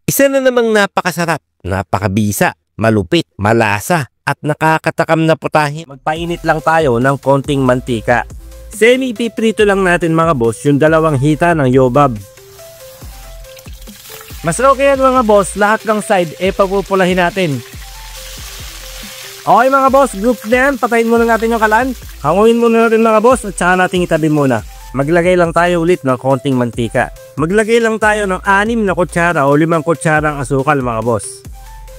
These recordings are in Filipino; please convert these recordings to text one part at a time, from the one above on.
Isa na namang napakasarap, napakabisa, malupit, malasa, at nakakatakam na putahe. Magpainit lang tayo ng konting mantika. Semi-piprito lang natin mga boss yung dalawang hita ng yobab. Mas okay yan mga boss, lahat ng side papupulahin natin. Okay mga boss, group na yan, patayin muna natin yung kalan. Hanguin muna natin mga boss at saka natin itabi muna. Maglagay lang tayo ulit ng konting mantika. Maglagay lang tayo ng 6 na kutsara o 5 kutsarang asukal mga boss.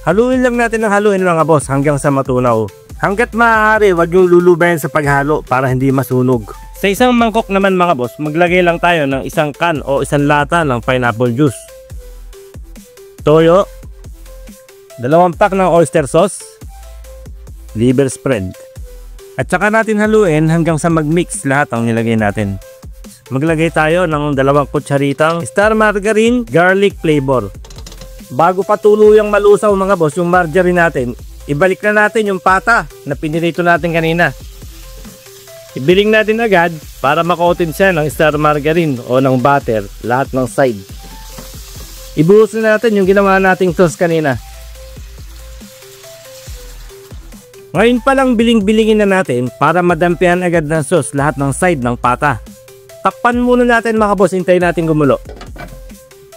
Haluin lang natin ng haluin mga boss hanggang sa matunaw. Hanggat maaari, wag yung lulubayan sa paghalo para hindi masunog. Sa isang mangkok naman mga boss, maglagay lang tayo ng isang can o isang lata ng pineapple juice. Toyo, 2 pack ng oyster sauce, liver spread. At saka natin haluin hanggang sa mag-mix lahat ang nilagay natin. Maglagay tayo ng 2 kutsaritang star margarine garlic flavor. Bago pa tuluyang malusaw mga boss yung margarine natin, ibalik na natin yung pata na pinirito natin kanina. Ibiling natin agad para makotin siya ng star margarine o ng butter lahat ng side. Ibuhos na natin yung ginawa nating sauce kanina. Ngayon pa lang biling-bilingin na natin para madampihan agad ng sauce lahat ng side ng pata. Takpan muna natin mga boss, hintayin natin gumulo.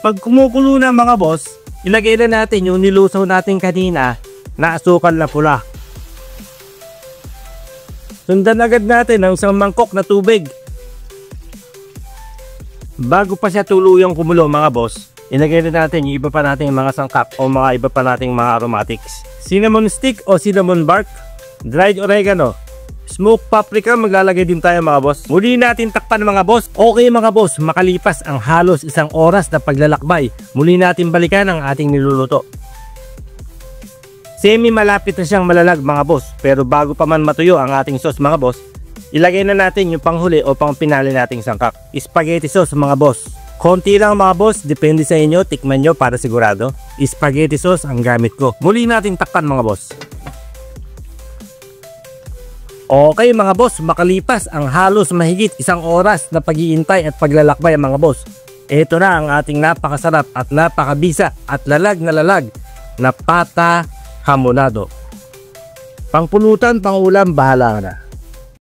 Pag kumukulo na mga boss, ilagay na natin yung nilusaw natin kanina na asukal na pula. Sundan agad natin ang isang mangkok na tubig. Bago pa siya tuluyang kumulo mga boss, ilagay na natin yung iba pa nating mga sangkap o mga iba pa nating mga aromatics. Cinnamon stick o cinnamon bark, dried oregano, smoked paprika, maglalagay din tayo mga boss. Muli natin takpan mga boss. Okay mga boss, makalipas ang halos 1 oras na paglalakbay, muli natin balikan ang ating niluluto. Semi malapit na siyang malalag mga boss, pero bago pa man matuyo ang ating sauce mga boss, ilagay na natin yung panghuli o pang pinali nating sangkap, spaghetti sauce mga boss. Konti lang mga boss, depende sa inyo, tikman nyo para sigurado. Spaghetti sauce ang gamit ko. Muli natin takpan mga boss. Okay mga boss, makalipas ang halos mahigit 1 oras na pag-iintay at paglalakbay mga boss. Ito na ang ating napakasarap at napakabisa at lalag na pata hamonado. Pangpulutan, pangulam, bahala na.